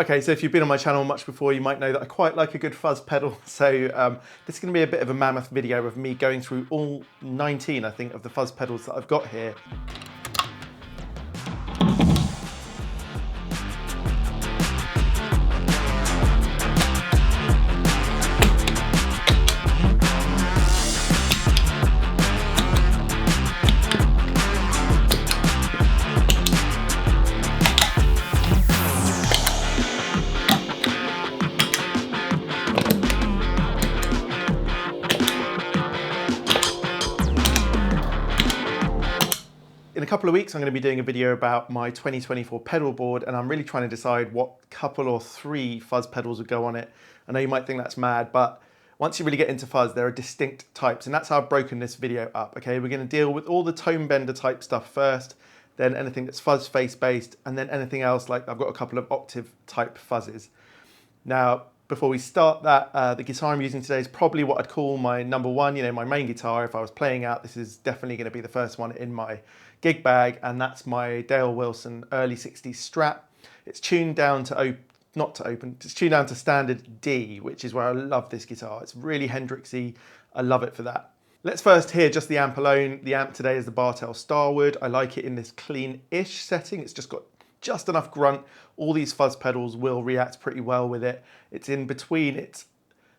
Okay, so if you've been on my channel much before, you might know that I quite like a good fuzz pedal. So this is going to be a bit of a mammoth video of me going through all 19, I think, of the fuzz pedals that I've got here. In a couple of weeks, I'm going to be doing a video about my 2024 pedal board, and I'm really trying to decide what couple or three fuzz pedals would go on it. I know you might think that's mad, but once you really get into fuzz, there are distinct types, and that's how I've broken this video up. Okay, we're going to deal with all the Tonebender type stuff first, then anything that's fuzz face based, and then anything else, like I've got a couple of octave type fuzzes. Now, before we start that, the guitar I'm using today is probably what I'd call my number one, you know, my main guitar. If I was playing out, this is definitely going to be the first one in my gig bag, and that's my Dale Wilson early 60s Strat. It's tuned down to, it's tuned down to standard D, which is where I love this guitar. It's really Hendrixy. I love it for that. Let's first hear just the amp alone. The amp today is the Bartel Starwood. I like it in this clean-ish setting. It's just got just enough grunt. All these fuzz pedals will react pretty well with it. It's in between its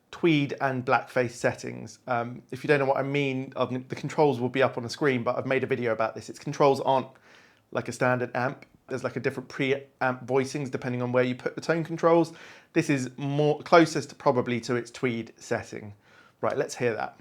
tweed and blackface settings. If you don't know what I mean, the controls will be up on the screen, but I've made a video about this. Its controls aren't like a standard amp. There's like a different pre-amp voicings depending on where you put the tone controls. This is more closest probably to its tweed setting. Right, let's hear that.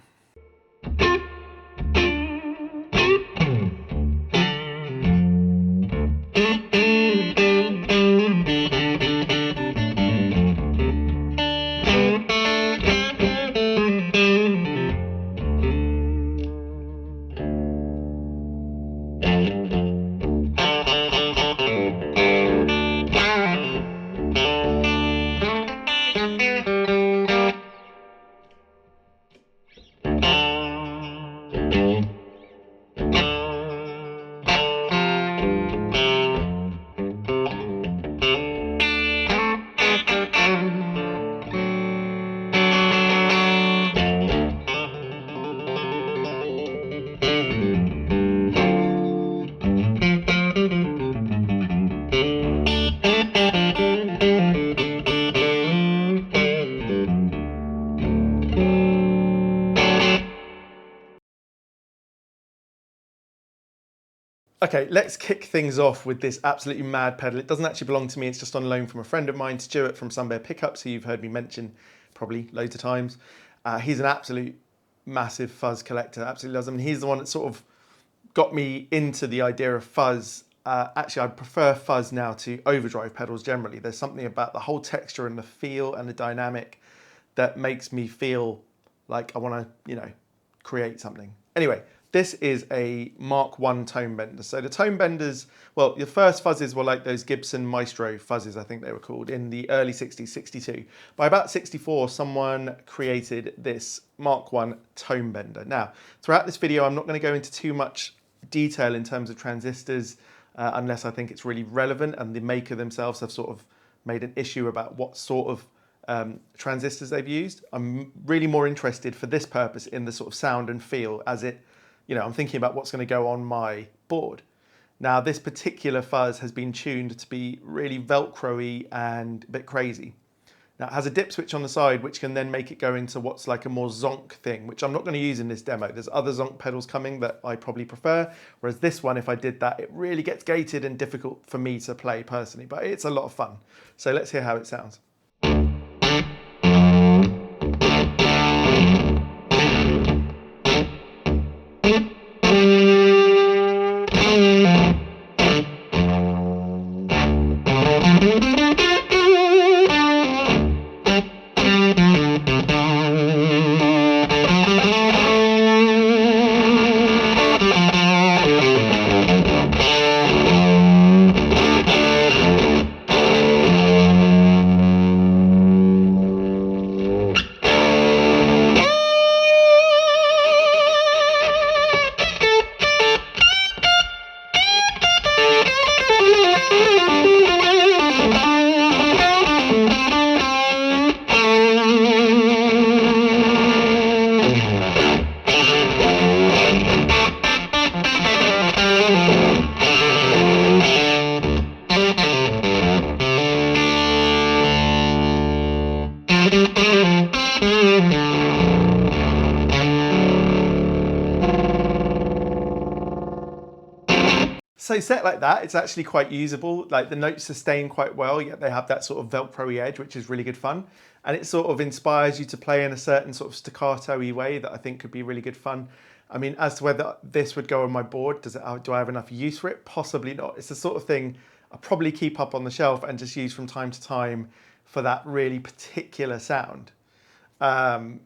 Okay, let's kick things off with this absolutely mad pedal. It doesn't actually belong to me, it's just on loan from a friend of mine, Stuart from Sunbear Pickups, who you've heard me mention probably loads of times. He's an absolute massive fuzz collector, absolutely loves them. And he's the one that sort of got me into the idea of fuzz. Actually, I prefer fuzz now to overdrive pedals generally. There's something about the whole texture and the feel and the dynamic that makes me feel like I want to, you know, create something. Anyway, this is a Mark I Tonebender. So the Tonebenders, well, the first fuzzes were like those Gibson Maestro fuzzes, I think they were called, in the early 60s, 62. By about 64, someone created this Mark I Tonebender. Now, throughout this video, I'm not going to go into too much detail in terms of transistors, unless I think it's really relevant, and the maker themselves have sort of made an issue about what sort of transistors they've used. I'm really more interested for this purpose in the sort of sound and feel as it, you know, I'm thinking about what's going to go on my board. Now, this particular fuzz has been tuned to be really Velcro-y and a bit crazy. Now, it has a dip switch on the side, which can then make it go into what's like a more zonk thing, which I'm not going to use in this demo. There's other zonk pedals coming that I probably prefer, whereas this one, if I did that, it really gets gated and difficult for me to play personally, but it's a lot of fun. So let's hear how it sounds. So set like that, it's actually quite usable. Like the notes sustain quite well, yet they have that sort of Velcro-y edge, which is really good fun. And it sort of inspires you to play in a certain sort of staccato-y way that I think could be really good fun. I mean, as to whether this would go on my board, do I have enough use for it? Possibly not. It's the sort of thing I'll probably keep up on the shelf and just use from time to time for that really particular sound. Now,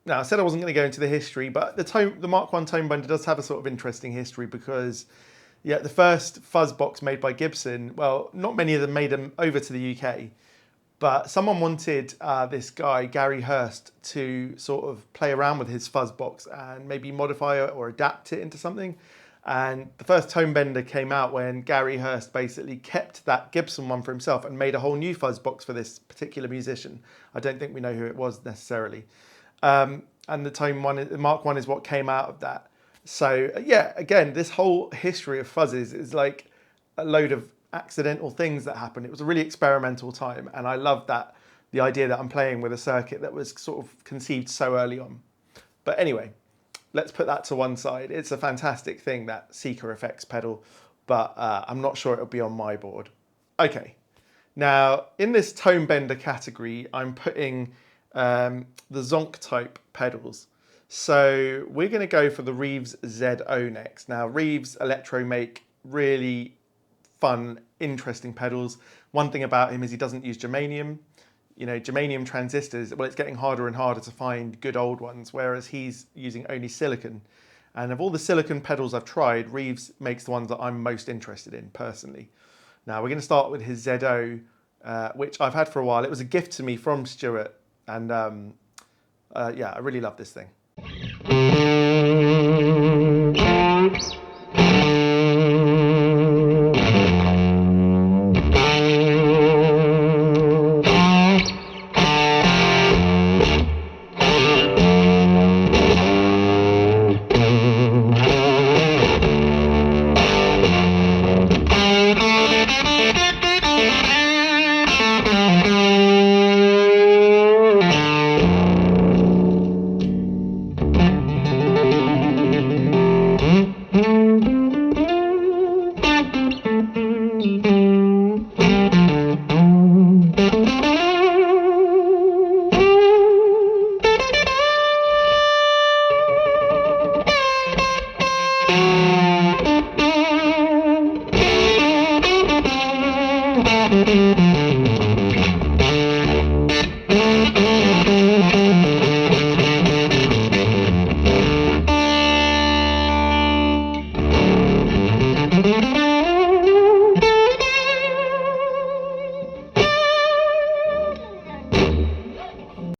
I said I wasn't going to go into the history, but the Mark I Tonebender does have a sort of interesting history because yeah, the first fuzz box made by Gibson, well, not many of them made them over to the UK, but someone wanted this guy, Gary Hurst, to sort of play around with his fuzz box and maybe modify it or adapt it into something. And the first Tonebender came out when Gary Hurst basically kept that Gibson one for himself and made a whole new fuzz box for this particular musician. I don't think we know who it was necessarily. And the Mark I is what came out of that. So yeah, again, this whole history of fuzzes is like a load of accidental things that happened. It was a really experimental time, and I love that, the idea that I'm playing with a circuit that was sort of conceived so early on. But anyway, let's put that to one side. It's a fantastic thing, that Seeker Effects pedal, but I'm not sure it'll be on my board. Okay, now in this Tonebender category, I'm putting the zonk type pedals. So we're going to go for the Reeves ZO next. Now Reeves Electro make really fun, interesting pedals. One thing about him is he doesn't use germanium. You know, germanium transistors, well, it's getting harder and harder to find good old ones, whereas he's using only silicon. And of all the silicon pedals I've tried, Reeves makes the ones that I'm most interested in personally. Now we're going to start with his ZO, which I've had for a while. It was a gift to me from Stuart, and yeah, I really love this thing.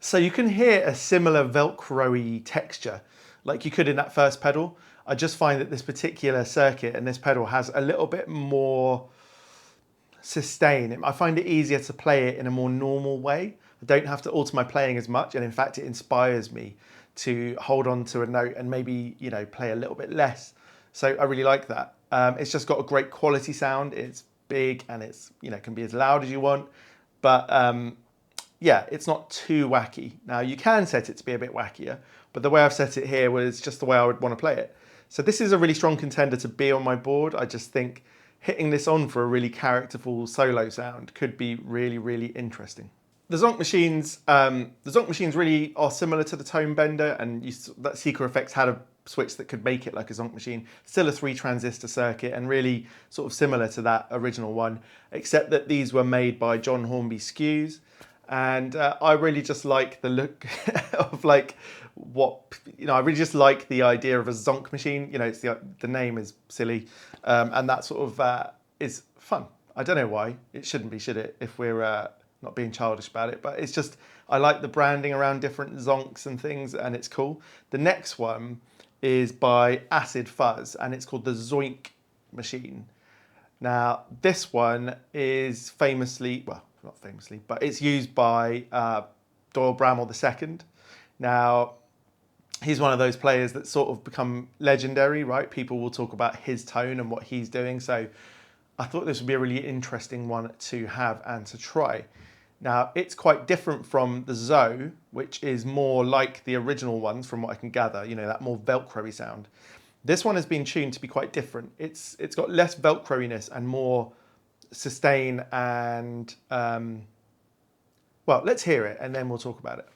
So you can hear a similar Velcro-y texture like you could in that first pedal. I just find that this particular circuit and this pedal has a little bit more sustain. I find it easier to play it in a more normal way. I don't have to alter my playing as much, and in fact it inspires me to hold on to a note and maybe, you know, play a little bit less. So I really like that. It's just got a great quality sound. It's big and it's, you know, can be as loud as you want, but yeah, it's not too wacky. Now you can set it to be a bit wackier, but the way I've set it here was just the way I would want to play it. So this is a really strong contender to be on my board. I just think hitting this on for a really characterful solo sound could be really, really interesting. The zonk machines really are similar to the Tonebender, and that Seeker Effects had a switch that could make it like a zonk machine. Still a 3 transistor circuit and really sort of similar to that original one, except that these were made by John Hornby Skews. And I really just like the look of like I really just like the idea of a zonk machine. You know, it's the name is silly, and that sort of is fun. I don't know why. It shouldn't be, should it? If we're not being childish about it, but it's just, I like the branding around different zonks and things, and it's cool. The next one is by Acid Fuzz, and it's called the Zoink machine. Now, this one is famously, well, not famously, but it's used by Doyle Bramall II. Now, he's one of those players that sort of become legendary, right? People will talk about his tone and what he's doing. So I thought this would be a really interesting one to have and to try. Now, it's quite different from the ZO, which is more like the original ones from what I can gather, you know, that more Velcro-y sound. This one has been tuned to be quite different. It's got less Velcro-iness and more sustain and, well, let's hear it and then we'll talk about it.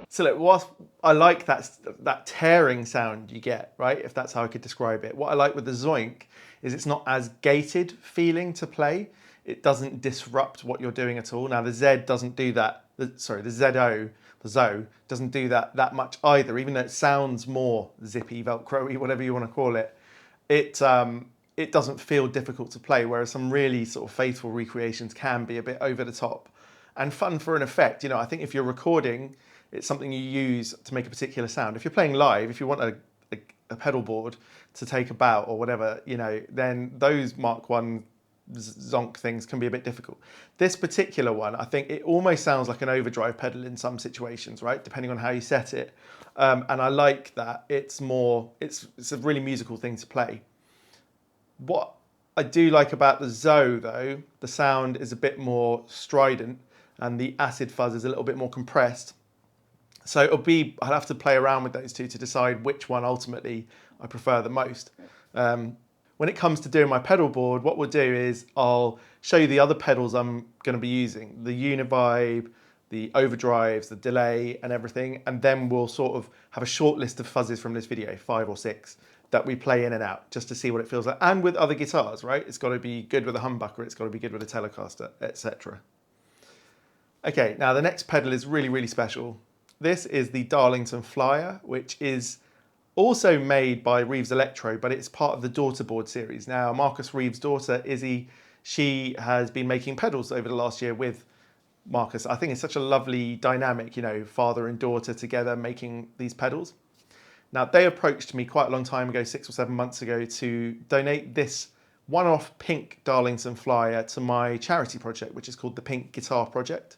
So look, whilst I like that tearing sound you get, right? If that's how I could describe it. What I like with the Zoink is it's not as gated feeling to play. It doesn't disrupt what you're doing at all. Now the Z doesn't do that. Sorry, the ZO, the ZO doesn't do that much either. Even though it sounds more zippy, Velcro-y, whatever you want to call it, it doesn't feel difficult to play. Whereas some really sort of faithful recreations can be a bit over the top and fun for an effect. You know, I think if you're recording, it's something you use to make a particular sound. If you're playing live, if you want a pedal board to take about or whatever, you know, then those Mark 1 zonk things can be a bit difficult. This particular one, I think it almost sounds like an overdrive pedal in some situations, right? Depending on how you set it. And I like that it's a really musical thing to play. What I do like about the ZO though, the sound is a bit more strident and the acid fuzz is a little bit more compressed. So I'll have to play around with those two to decide which one ultimately I prefer the most. When it comes to doing my pedal board, what we'll do is I'll show you the other pedals I'm going to be using, the Univibe, the overdrives, the delay and everything, and then we'll sort of have a short list of fuzzes from this video, 5 or 6, that we play in and out just to see what it feels like. And with other guitars, right? It's got to be good with a humbucker, it's got to be good with a Telecaster, etc. Okay, now the next pedal is really, really special. This is the Darlington Flyer, which is also made by Reeves Electro, but it's part of the Daughter Board series. Now, Marcus Reeves' daughter, Izzy, she has been making pedals over the last year with Marcus. I think it's such a lovely dynamic, you know, father and daughter together making these pedals. Now, they approached me quite a long time ago, 6 or 7 months ago, to donate this one-off pink Darlington Flyer to my charity project, which is called the Pink Guitar Project.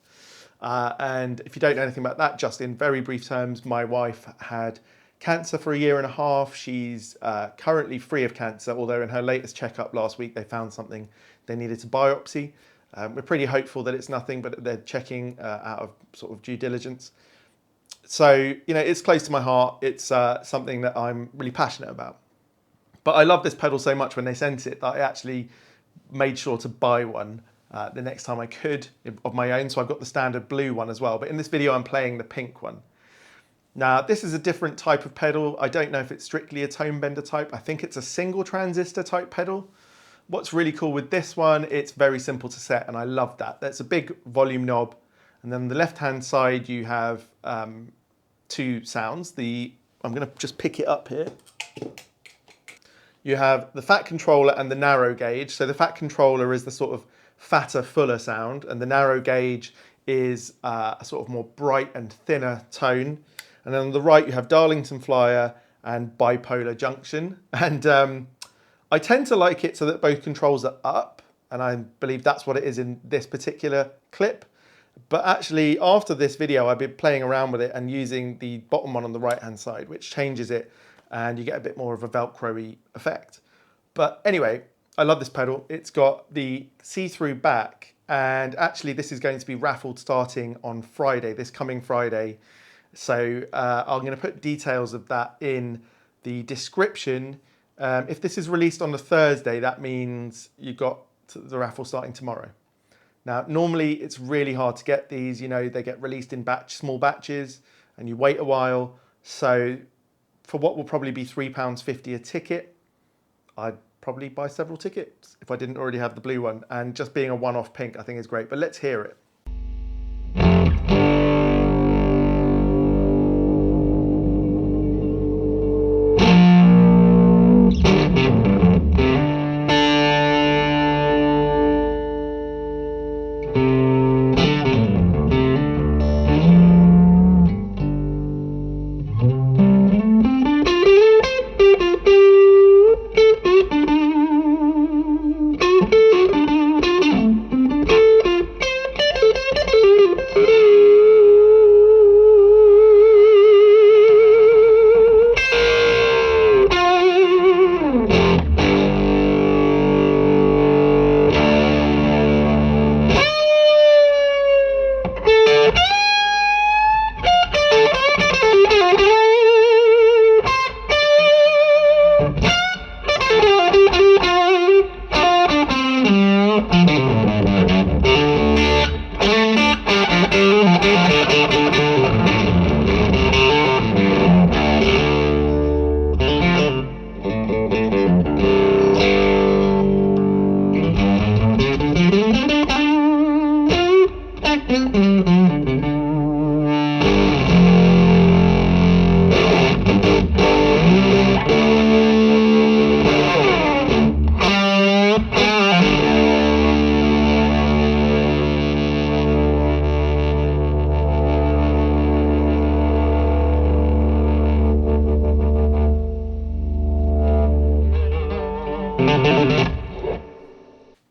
And if you don't know anything about that, just in very brief terms, my wife had cancer for 1.5 years. She's currently free of cancer, although in her latest checkup last week, they found something they needed to biopsy. We're pretty hopeful that it's nothing, but they're checking out of sort of due diligence. So, you know, it's close to my heart. It's something that I'm really passionate about. But I love this pedal so much when they sent it that I actually made sure to buy one the next time I could of my own. So I've got the standard blue one as well. But in this video, I'm playing the pink one. Now, this is a different type of pedal. I don't know if it's strictly a Tonebender type. I think it's a single transistor type pedal. What's really cool with this one, it's very simple to set, and I love that. That's a big volume knob. And then on the left-hand side, you have 2 sounds. I'm gonna just pick it up here. You have the fat controller and the narrow gauge. So the fat controller is the sort of fatter, fuller sound, and the narrow gauge is a sort of more bright and thinner tone. And then on the right, you have Darlington Flyer and Bipolar Junction. And I tend to like it so that both controls are up, and I believe that's what it is in this particular clip. But actually, after this video, I've been playing around with it and using the bottom one on the right-hand side, which changes it, and you get a bit more of a Velcro-y effect. But anyway, I love this pedal. It's got the see-through back, and actually this is going to be raffled starting on Friday, this coming Friday. So I'm going to put details of that in the description. If this is released on the Thursday, that means you've got the raffle starting tomorrow. Now, normally it's really hard to get these, you know, they get released in small batches and you wait a while. So for what will probably be £3.50 a ticket, I'd probably buy several tickets if I didn't already have the blue one. And just being a one-off pink, I think is great, but let's hear it.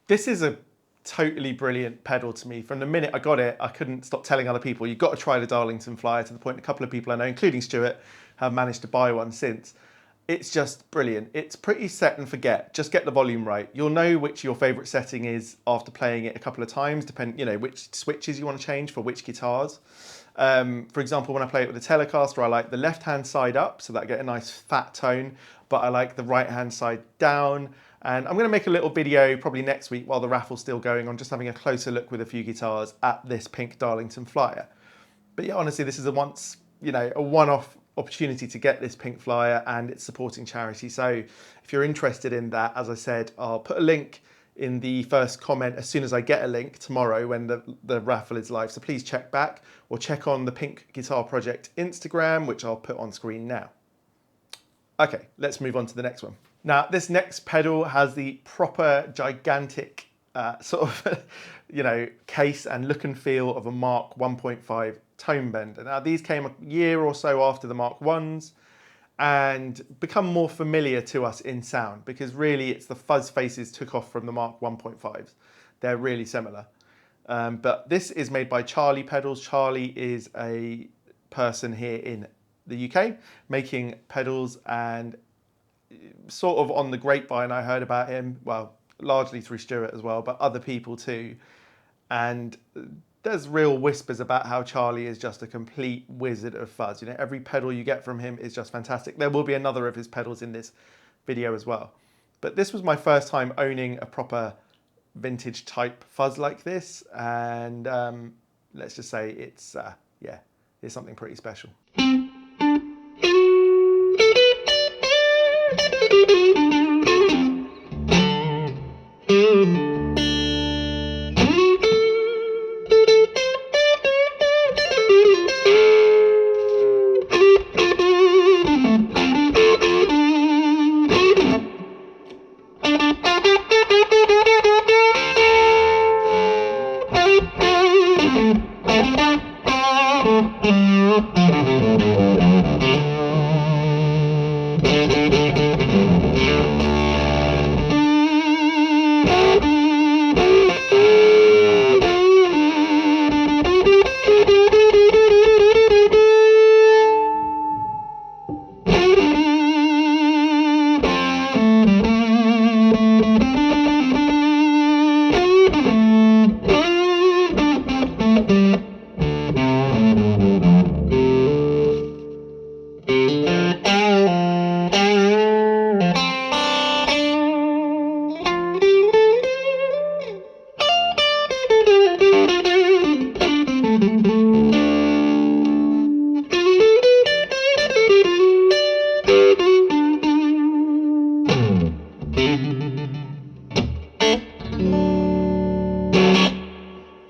This is a totally brilliant pedal to me. From the minute I got it, I couldn't stop telling other people, you've got to try the Darlington Flyer, to the point a couple of people I know, including Stuart, have managed to buy one since. It's just brilliant. It's pretty set and forget. Just get the volume right. You'll know which your favorite setting is after playing it a couple of times, depending, you know, which switches you want to change for which guitars. For example, when I play it with a Telecaster, I like the left-hand side up, so that I get a nice fat tone, but I like the right-hand side down. And I'm going to make a little video probably next week while the raffle's still going on, just having a closer look with a few guitars at this pink Darlington Flyer. But yeah, honestly, this is a one-off opportunity to get this pink Flyer, and it's supporting charity. So if you're interested in that, as I said, I'll put a link in the first comment as soon as I get a link tomorrow when the raffle is live. So please check back or check on the Pink Guitar Project Instagram, which I'll put on screen now. Okay, let's move on to the next one. Now, this next pedal has the proper gigantic sort of, case and look and feel of a Mark 1.5 Tonebender. Now, these came a year or so after the Mark 1s and become more familiar to us in sound, because really it's the fuzz faces took off from the Mark 1.5s. They're really similar. But this is made by Charlie Pedals. Charlie is a person here in the UK making pedals, and sort of on the grapevine I heard about him, well, largely through Stuart as well, but other people too. And there's real whispers about how Charlie is just a complete wizard of fuzz. You know, every pedal you get from him is just fantastic. There will be another of his pedals in this video as well. But this was my first time owning a proper vintage type fuzz like this, and let's just say it's something pretty special.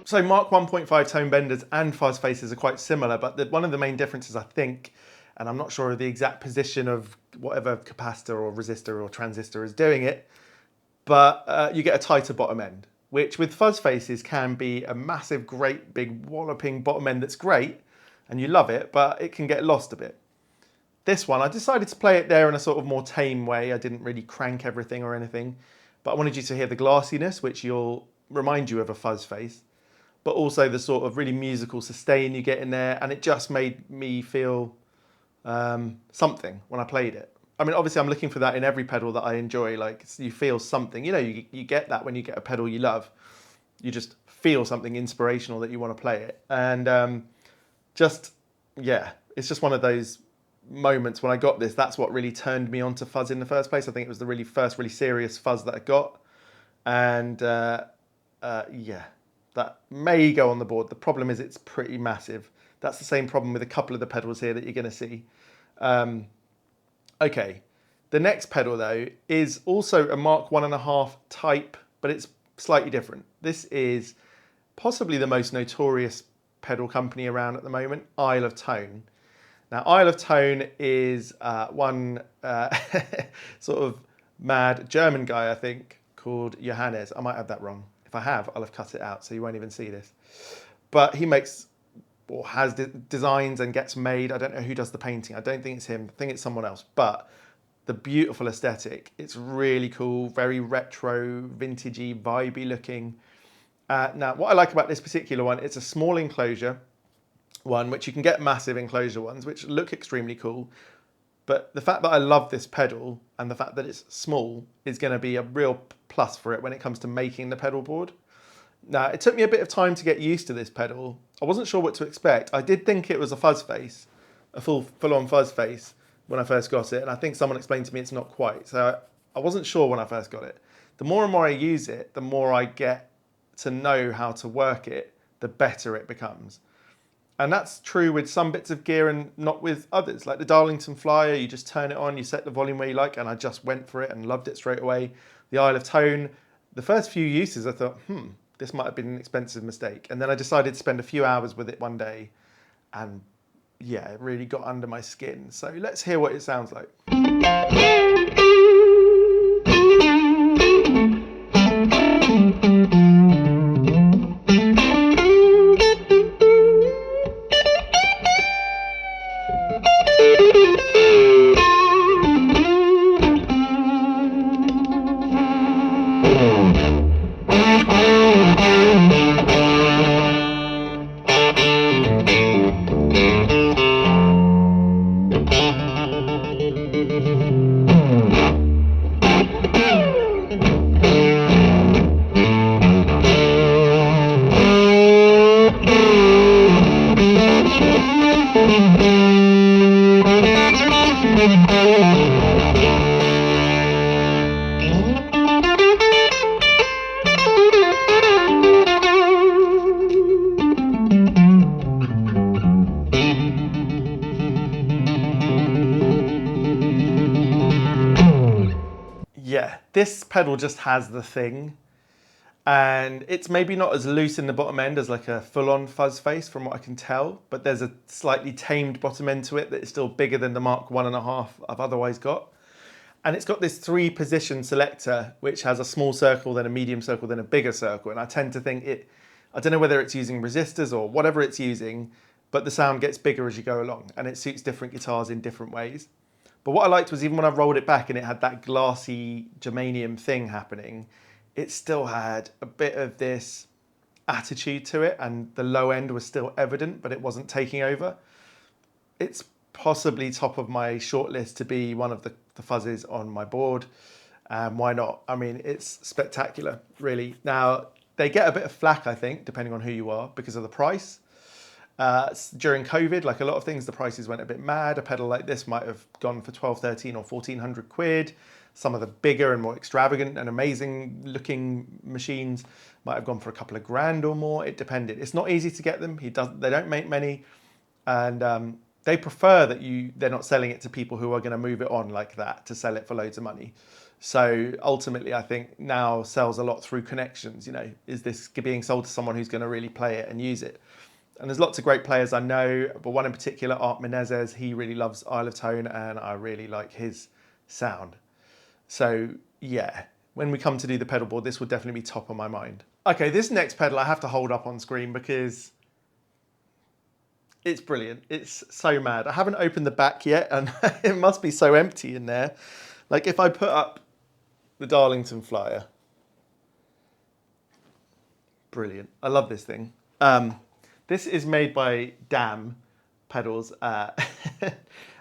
So Mark 1.5 Tonebenders and fuzz faces are quite similar, but one of the main differences, I think, and I'm not sure of the exact position of whatever capacitor or resistor or transistor is doing it, but you get a tighter bottom end, which with fuzz faces can be a massive, great, big, walloping bottom end that's great, and you love it, but it can get lost a bit. This one, I decided to play it there in a sort of more tame way. I didn't really crank everything or anything, but I wanted you to hear the glassiness, which will remind you of a fuzz face, but also the sort of really musical sustain you get in there, and it just made me feel something when I played it. I mean, obviously I'm looking for that in every pedal that I enjoy, like you feel something, you know, you get that when you get a pedal you love, you just feel something inspirational that you want to play it. And yeah, it's just one of those moments when I got this, that's what really turned me on to fuzz in the first place. I think it was the first really serious fuzz that I got. And yeah, that may go on the board. The problem is it's pretty massive. That's the same problem with a couple of the pedals here that you're going to see. Okay, the next pedal though is also a Mark 1.5 type, but it's slightly different. This is possibly the most notorious pedal company around at the moment, Isle of Tone. Now, Isle of Tone is one sort of mad German guy, I think, called Johannes. I might have that wrong. If I have, I'll have cut it out, so you won't even see this. But he makes, or has designs and gets made. I don't know who does the painting. I don't think it's him. I think it's someone else. But the beautiful aesthetic, it's really cool, very retro, vintagey, vibey looking. Now, what I like about this particular one, it's a small enclosure one, which you can get massive enclosure ones, which look extremely cool. But the fact that I love this pedal and the fact that it's small is going to be a real plus for it when it comes to making the pedal board. Now, it took me a bit of time to get used to this pedal. I wasn't sure what to expect. I did think it was a fuzz face, a full-on fuzz face when I first got it. And I think someone explained to me it's not quite. So I wasn't sure when I first got it. The more and more I use it, the more I get to know how to work it, the better it becomes. And that's true with some bits of gear and not with others. Like the Darlington Flyer, you just turn it on, you set the volume where you like, and I just went for it and loved it straight away. The Isle of Tone, the first few uses I thought, this might have been an expensive mistake. And then I decided to spend a few hours with it one day, and yeah, it really got under my skin. So let's hear what it sounds like. Yeah, this pedal just has the thing, and it's maybe not as loose in the bottom end as like a full-on fuzz face from what I can tell, but there's a slightly tamed bottom end to it that is still bigger than the Mark 1.5 I've otherwise got. And it's got this 3-position selector, which has a small circle, then a medium circle, then a bigger circle. And I tend to think I don't know whether it's using resistors or whatever it's using, but the sound gets bigger as you go along, and it suits different guitars in different ways. But what I liked was even when I rolled it back and it had that glassy germanium thing happening, it still had a bit of this attitude to it, and the low end was still evident, but it wasn't taking over. It's possibly top of my shortlist to be one of the fuzzes on my board. Why not? I mean, it's spectacular, really. Now, they get a bit of flack, I think, depending on who you are, because of the price. During COVID, like a lot of things, the prices went a bit mad. A pedal like this might have gone for 12, 13 or 1400 quid. Some of the bigger and more extravagant and amazing looking machines might have gone for a couple of grand or more. It depended. It's not easy to get them. They don't make many, and they prefer that they're not selling it to people who are going to move it on like that to sell it for loads of money. So ultimately, I think now sells a lot through connections. You know, is this being sold to someone who's going to really play it and use it? And there's lots of great players I know, but one in particular, Art Menezes, he really loves Isle of Tone, and I really like his sound. So yeah, when we come to do the pedal board, this will definitely be top of my mind. Okay, this next pedal I have to hold up on screen because it's brilliant. It's so mad. I haven't opened the back yet, and it must be so empty in there. Like if I put up the Darlington flyer, brilliant. I love this thing. This is made by Damn Pedals, and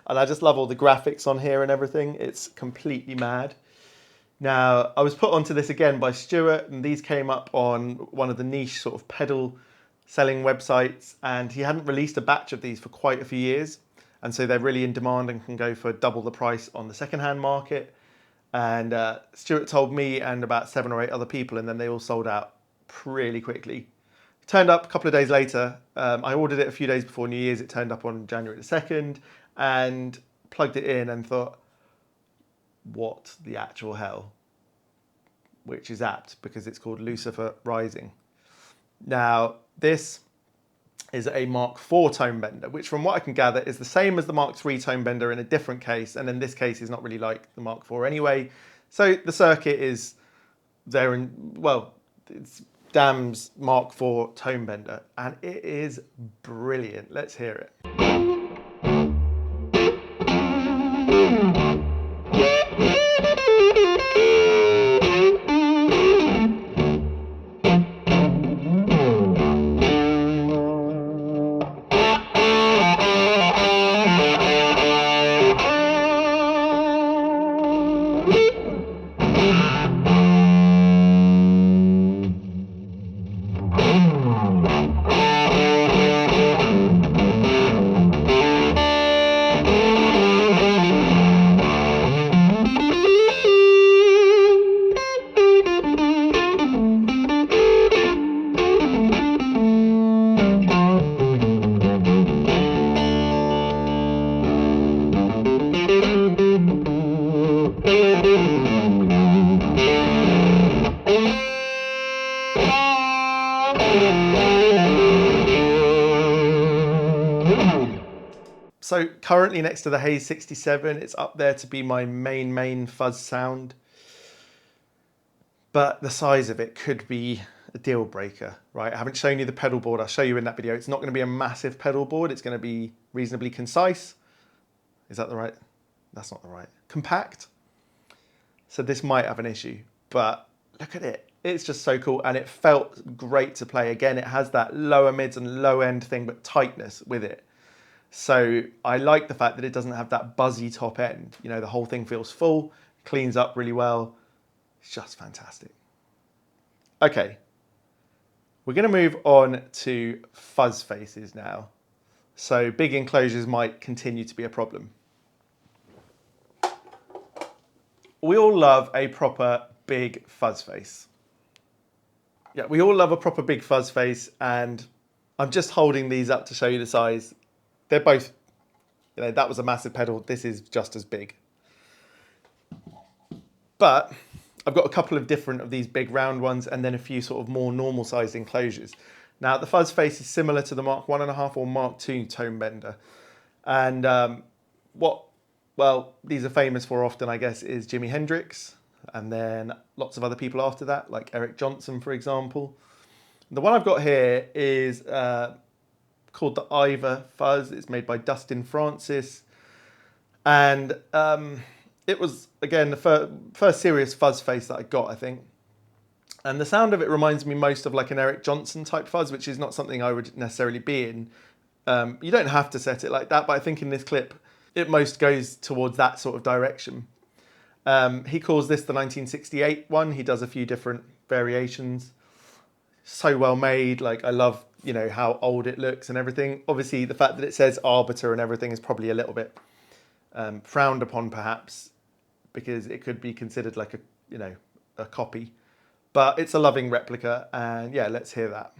I just love all the graphics on here and everything. It's completely mad. Now, I was put onto this again by Stuart, and these came up on one of the niche sort of pedal selling websites, and he hadn't released a batch of these for quite a few years, and so they're really in demand and can go for double the price on the secondhand market. And Stuart told me and about 7 or 8 other people, and then they all sold out really quickly. Turned up a couple of days later. I ordered it a few days before New Year's. It turned up on January the 2nd, and plugged it in and thought, what the actual hell? Which is apt because it's called Lucifer Rising. Now, this is a Mark IV Tonebender, which from what I can gather is the same as the Mark III Tonebender in a different case, and in this case is not really like the Mark IV anyway. So the circuit is there in, well, it's Damn's Mark IV Tonebender, and it is brilliant. Let's hear it. So currently next to the Haze 67, it's up there to be my main fuzz sound. But the size of it could be a deal breaker, right? I haven't shown you the pedal board. I'll show you in that video. It's not going to be a massive pedal board. It's going to be reasonably concise. Is that the right? That's not the right. Compact. So this might have an issue, but look at it. It's just so cool, and it felt great to play. Again, it has that lower mids and low end thing, but tightness with it. So I like the fact that it doesn't have that buzzy top end. You know, the whole thing feels full, cleans up really well. It's just fantastic. Okay, we're going to move on to fuzz faces now. So big enclosures might continue to be a problem. We all love a proper big fuzz face. Yeah, we all love a proper big fuzz face, and I'm just holding these up to show you the size. They're both, you know, that was a massive pedal. This is just as big. But I've got a couple of different of these big round ones, and then a few sort of more normal sized enclosures. Now the fuzz face is similar to the Mark 1.5 or Mark II Tonebender. And well, these are famous for often, I guess, is Jimi Hendrix, and then lots of other people after that, like Eric Johnson, for example. The one I've got here is called the Ivor Fuzz. It's made by Dustin Francis, and it was, again, the first serious fuzz face that I got, I think. And the sound of it reminds me most of like an Eric Johnson type fuzz, which is not something I would necessarily be in. You don't have to set it like that, but I think in this clip it most goes towards that sort of direction. He calls this the 1968 one. He does a few different variations. So well made. Like, I love, you know, how old it looks and everything. Obviously the fact that it says Arbiter and everything is probably a little bit frowned upon, perhaps, because it could be considered like a, you know, a copy, but it's a loving replica. And yeah, let's hear that.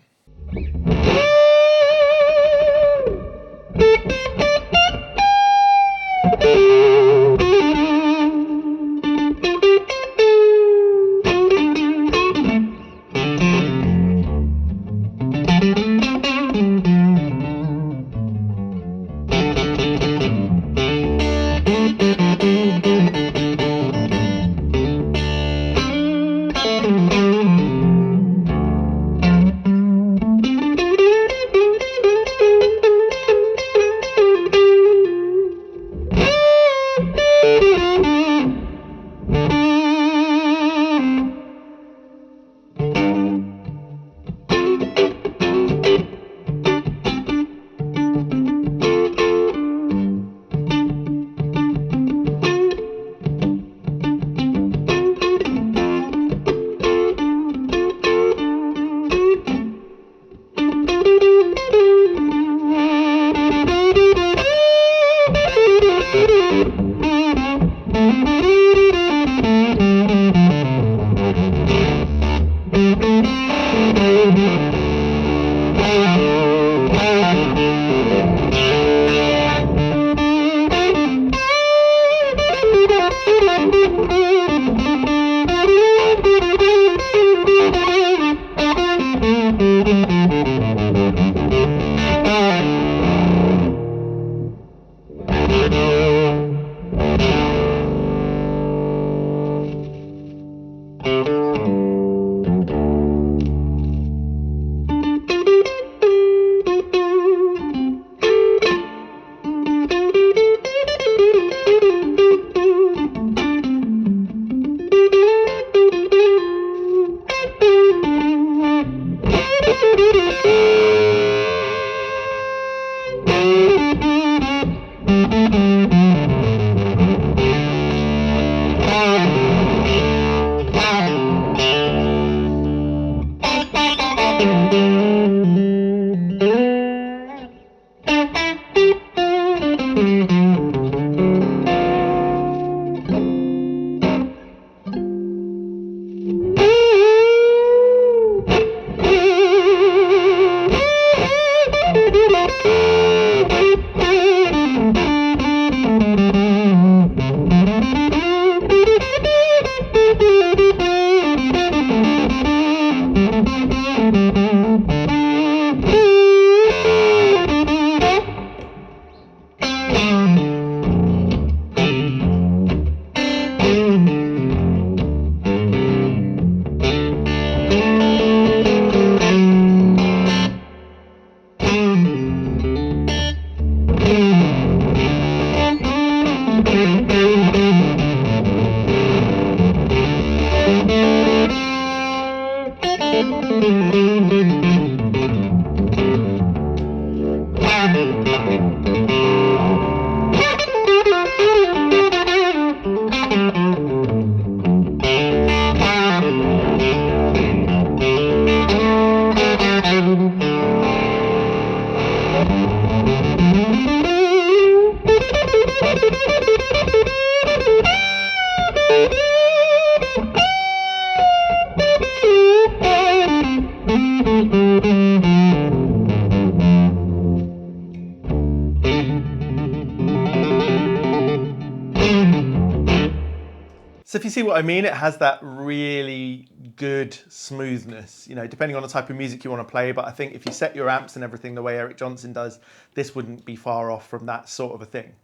So if you see what I mean, it has that really good smoothness, you know, depending on the type of music you want to play. But I think if you set your amps and everything the way Eric Johnson does, this wouldn't be far off from that sort of a thing.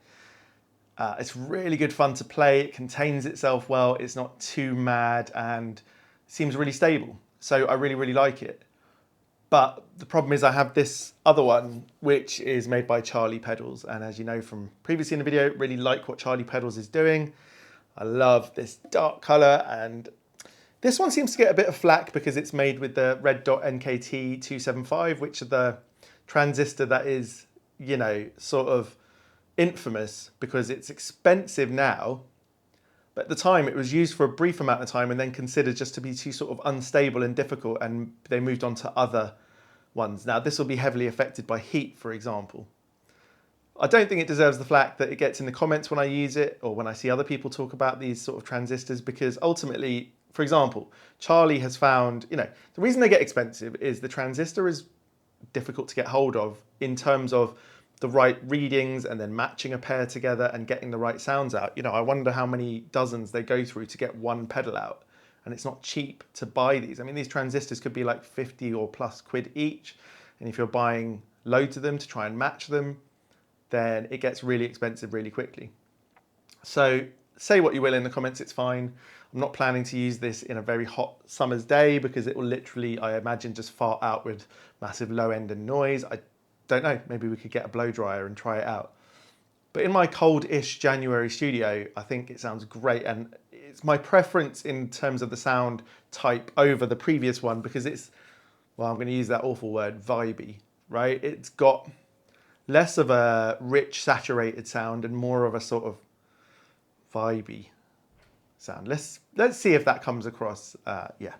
It's really good fun to play. It contains itself well. It's not too mad and seems really stable. So I really, really like it. But the problem is I have this other one, which is made by Charlie Pedals. And as you know from previously in the video, really like what Charlie Pedals is doing. I love this dark color, and this one seems to get a bit of flack because it's made with the red dot NKT 275, which are the transistor that is, you know, sort of infamous because it's expensive now. But at the time it was used for a brief amount of time and then considered just to be too sort of unstable and difficult, and they moved on to other ones. Now this will be heavily affected by heat, for example. I don't think it deserves the flack that it gets in the comments when I use it or when I see other people talk about these sort of transistors, because ultimately, for example, Charlie has found, you know, the reason they get expensive is the transistor is difficult to get hold of in terms of the right readings and then matching a pair together and getting the right sounds out. You know, I wonder how many dozens they go through to get one pedal out, and it's not cheap to buy these. I mean, these transistors could be like 50 or plus quid each, and if you're buying loads of them to try and match them, then it gets really expensive really quickly. So say what you will in the comments, it's fine. I'm not planning to use this in a very hot summer's day because it will literally, I imagine, just fart out with massive low end and noise. I don't know, maybe we could get a blow dryer and try it out. But in my cold-ish January studio, I think it sounds great, and it's my preference in terms of the sound type over the previous one because it's, well, I'm gonna use that awful word, vibey, right? It's got less of a rich, saturated sound and more of a sort of vibey sound. Let's see if that comes across. Yeah.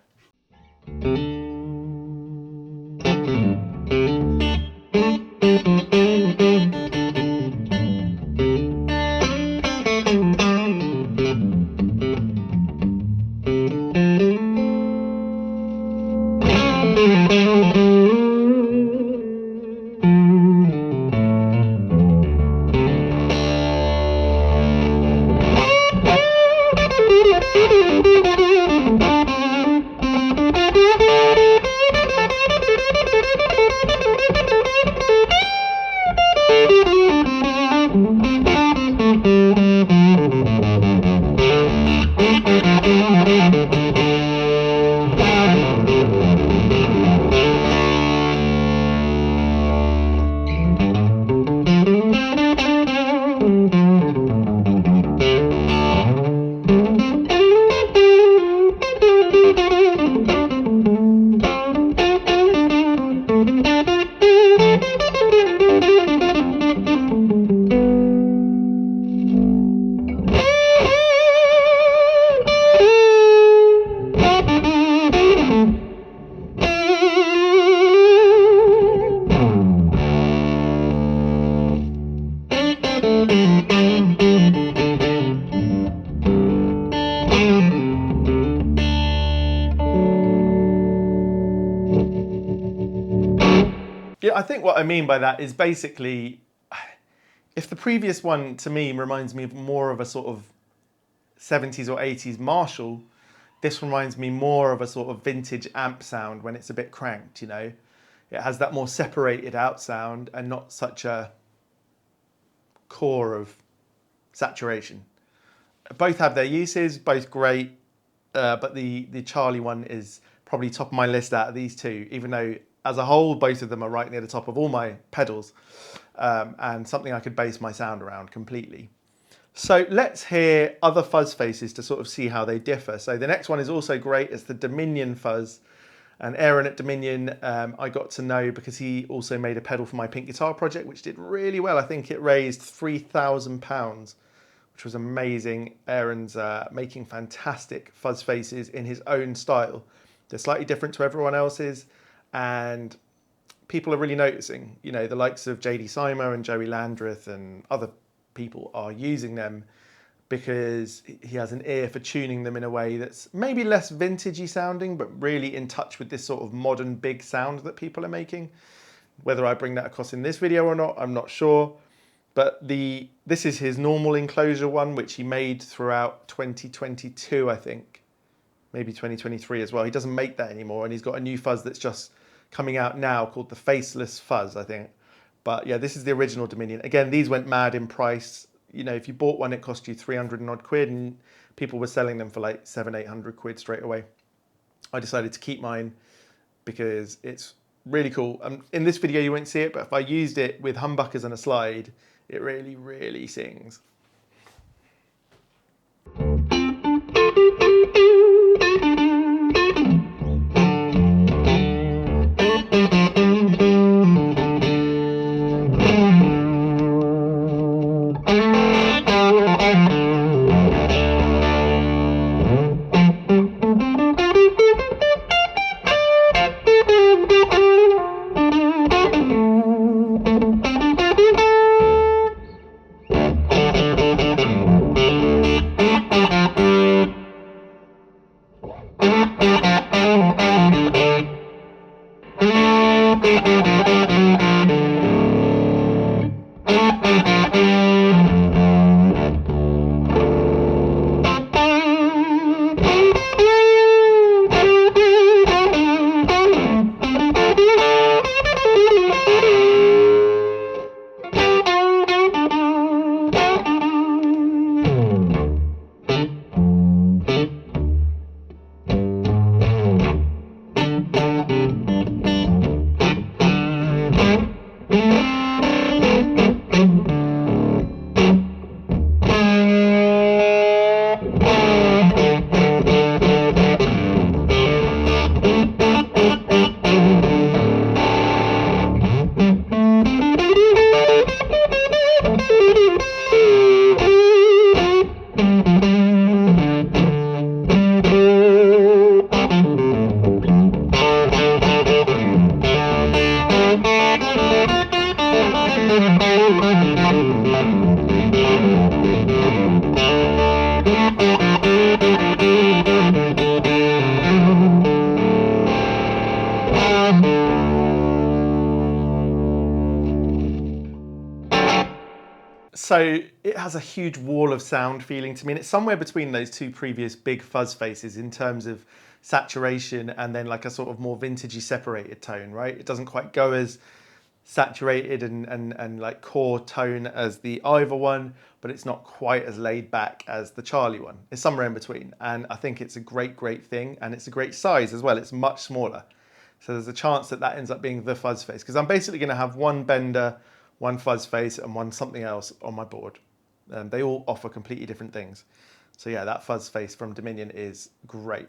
Yeah, I think what I mean by that is basically, if the previous one to me reminds me of more of a sort of 70s or 80s Marshall, this reminds me more of a sort of vintage amp sound when it's a bit cranked, you know. It has that more separated out sound and not such a core of saturation. Both have their uses, both great, but the Charlie one is probably top of my list out of these two, even though as a whole, both of them are right near the top of all my pedals, and something I could base my sound around completely. So let's hear other fuzz faces to sort of see how they differ. So the next one is also great. It's the Dominion Fuzz. And Aaron at Dominion, I got to know because he also made a pedal for my Pink Guitar project, which did really well. I think it raised £3,000, which was amazing. Aaron's making fantastic fuzz faces in his own style. They're slightly different to everyone else's, and people are really noticing. You know, the likes of JD Simo and Joey Landreth and other people are using them because he has an ear for tuning them in a way that's maybe less vintagey sounding, but really in touch with this sort of modern big sound that people are making. Whether I bring that across in this video or not, I'm not sure. But this is his normal enclosure one, which he made throughout 2022, I think. Maybe 2023 as well. He doesn't make that anymore, and he's got a new fuzz that's just coming out now called the Faceless Fuzz, I think. But yeah, this is the original Dominion. Again, these went mad in price. You know, if you bought one, it cost you 300 and odd quid, and people were selling them for like 700-800 quid straight away. I decided to keep mine because it's really cool. In this video, you won't see it, but if I used it with humbuckers and a slide, it really, really sings. So it has a huge wall of sound feeling to me, and it's somewhere between those two previous big fuzz faces in terms of saturation and then like a sort of more vintagey separated tone, right? It doesn't quite go as saturated and like core tone as the Ivor one, but it's not quite as laid back as the Charlie one. It's somewhere in between, and I think it's a great thing, and it's a great size as well. It's much smaller, so there's a chance that that ends up being the fuzz face, because I'm basically going to have one bender, one fuzz face, and one something else on my board. They all offer completely different things. So yeah, that fuzz face from Dominion is great.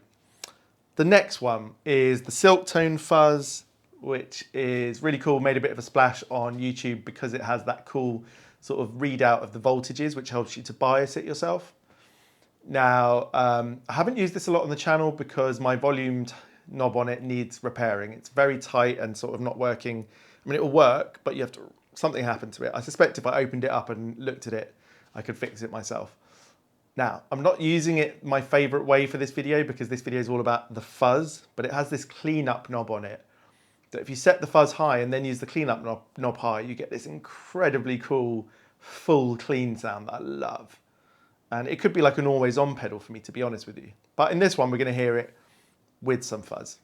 The next one is the Silktone Fuzz, which is really cool, made a bit of a splash on YouTube because it has that cool sort of readout of the voltages, which helps you to bias it yourself. Now, I haven't used this a lot on the channel because my volume knob on it needs repairing. It's very tight and sort of not working. I mean, it'll work, but you have to, something happened to it. I suspect if I opened it up and looked at it, I could fix it myself. Now, I'm not using it my favorite way for this video because this video is all about the fuzz, but it has this cleanup knob on it that if you set the fuzz high and then use the cleanup knob high, you get this incredibly cool, full clean sound that I love. And it could be like an always on pedal for me, to be honest with you. But in this one, we're going to hear it with some fuzz.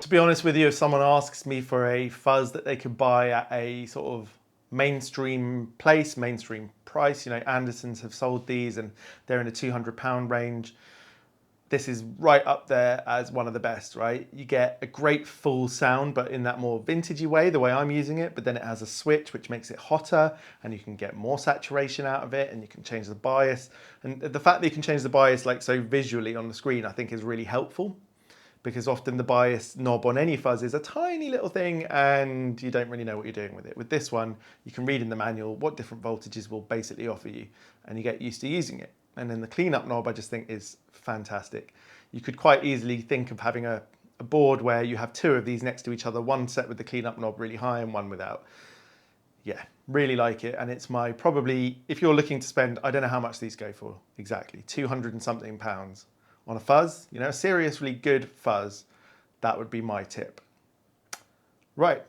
To be honest with you, if someone asks me for a fuzz that they could buy at a sort of mainstream place, mainstream price, you know, Andersons have sold these and they're in the £200 range. This is right up there as one of the best, right? You get a great full sound, but in that more vintagey way, the way I'm using it, but then it has a switch which makes it hotter and you can get more saturation out of it and you can change the bias. And the fact that you can change the bias like so visually on the screen, I think is really helpful, because often the bias knob on any fuzz is a tiny little thing and you don't really know what you're doing with it. With this one, you can read in the manual what different voltages will basically offer you and you get used to using it. And then the cleanup knob I just think is fantastic. You could quite easily think of having a board where you have two of these next to each other, one set with the cleanup knob really high and one without. Yeah, really like it. And it's my probably, if you're looking to spend, I don't know how much these go for exactly, 200 and something pounds. On a fuzz, you know, a seriously good fuzz, that would be my tip. Right,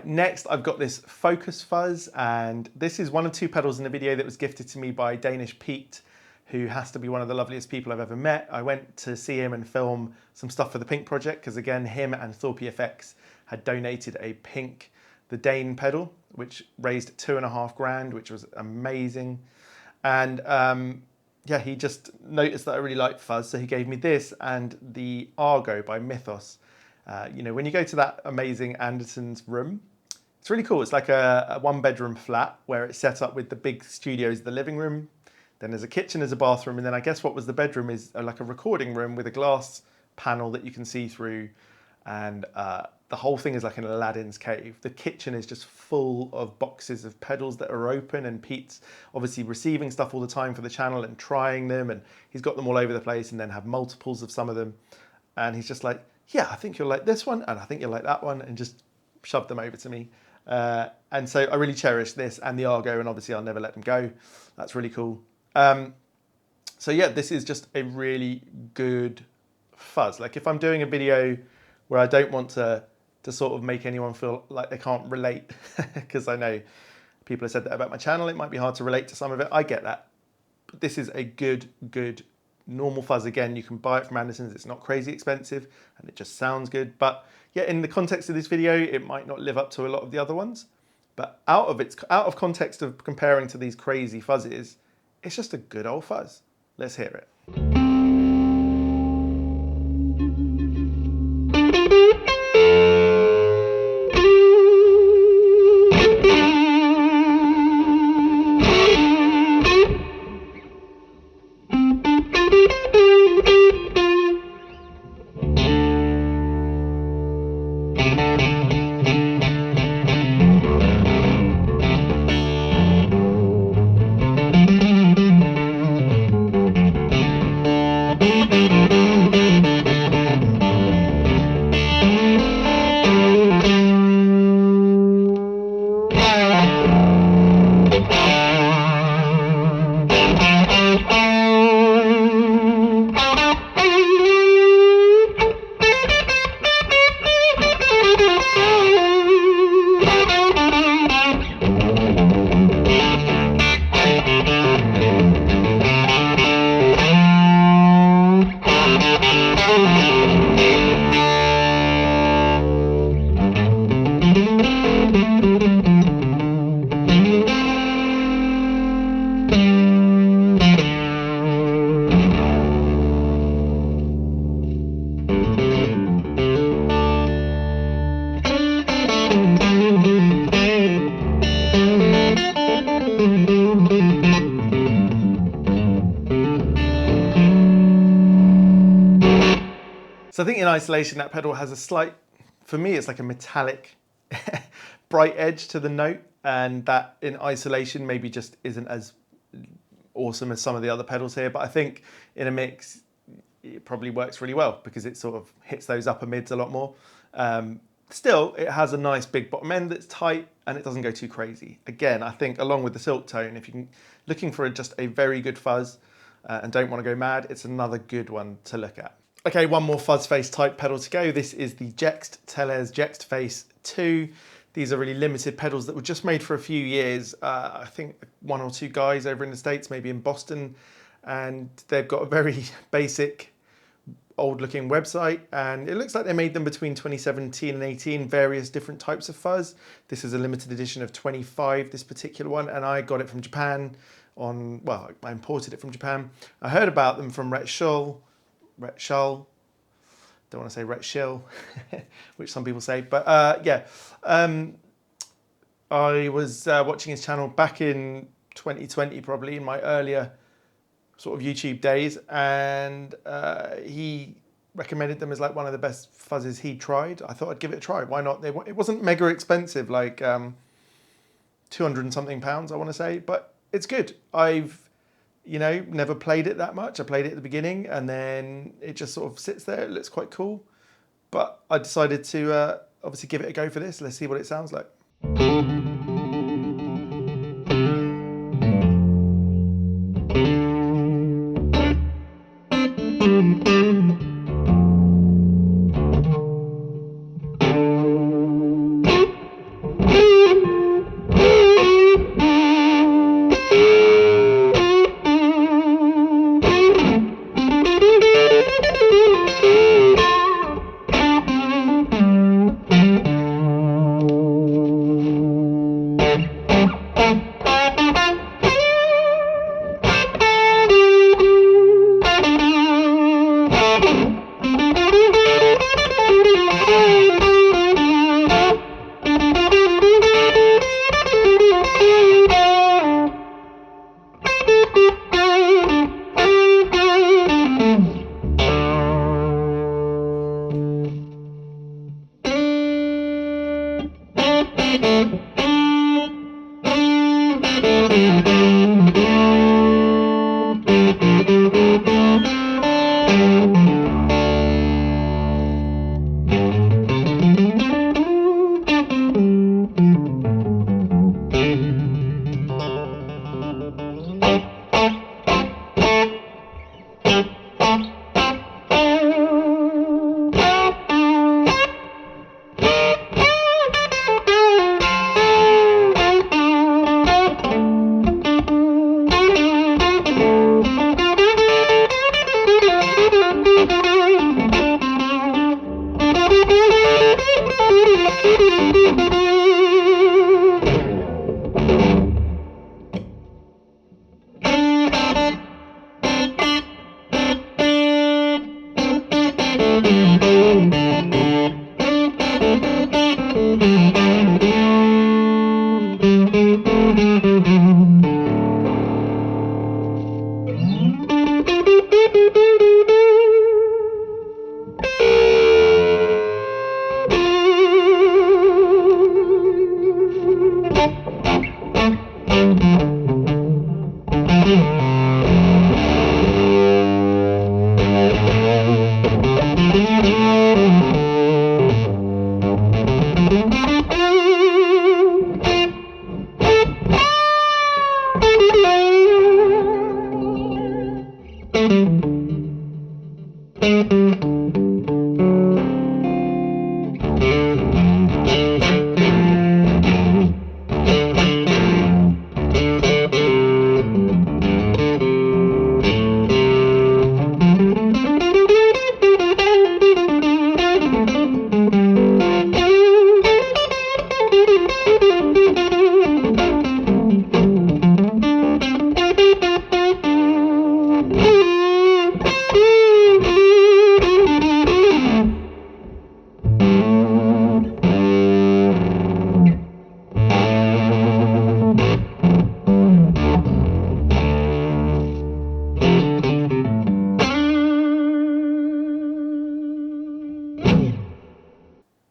next I've got this Focus Fuzz, and this is one of two pedals in the video that was gifted to me by Danish Pete, who has to be one of the loveliest people I've ever met. I went to see him and film some stuff for the Pink project, because again, him and Thorpe FX had donated a Pink, the Dane pedal, which raised 2.5 grand, which was amazing. And yeah, he just noticed that I really liked fuzz, so he gave me this and the Argo by Mythos. You know, when you go to that amazing Anderson's room, it's really cool. It's like a one-bedroom flat where it's set up with the big studio as the living room. Then there's a kitchen, there's a bathroom, and then I guess what was the bedroom is like a recording room with a glass panel that you can see through. And the whole thing is like an Aladdin's cave. The kitchen is just full of boxes of pedals that are open, and Pete's obviously receiving stuff all the time for the channel and trying them, and he's got them all over the place and then have multiples of some of them. And he's just like, yeah, I think you'll like this one, and I think you'll like that one, and just shoved them over to me. And so I really cherish this and the Argo, and obviously I'll never let them go. That's really cool. So yeah, this is just a really good fuzz. Like if I'm doing a video where I don't want to sort of make anyone feel like they can't relate, because I know people have said that about my channel, it might be hard to relate to some of it. I get that. But this is a good normal fuzz. Again, you can buy it from Anderson's. It's not crazy expensive and it just sounds good. But yeah, in the context of this video, it might not live up to a lot of the other ones. But out of context of comparing to these crazy fuzzes, it's just a good old fuzz. Let's hear it. So I think in isolation, that pedal has a slight, for me, it's like a metallic bright edge to the note, and that in isolation maybe just isn't as awesome as some of the other pedals here. But I think in a mix, it probably works really well because it sort of hits those upper mids a lot more. Still, it has a nice big bottom end that's tight and it doesn't go too crazy. Again, I think along with the Silktone, if you're looking for just a very good fuzz and don't want to go mad, it's another good one to look at. Okay, one more fuzz face type pedal to go. This is the Jext Telez Jextface 2. These are really limited pedals that were just made for a few years. I think one or two guys over in the States, maybe in Boston, and they've got a very basic, old looking website, and it looks like they made them between 2017 and 18, various different types of fuzz. This is a limited edition of 25, this particular one, and I got it from Japan well, I imported it from Japan. I heard about them from Raffle, don't want to say Raffle, which some people say, but yeah. I was watching his channel back in 2020, probably in my earlier sort of YouTube days, and he recommended them as like one of the best fuzzes he tried. I thought I'd give it a try. Why not? It wasn't mega expensive, like 200 and something pounds, I want to say, but it's good. I've never played it that much. I played it at the beginning and then it just sort of sits there. It looks quite cool. But I decided to obviously give it a go for this. Let's see what it sounds like.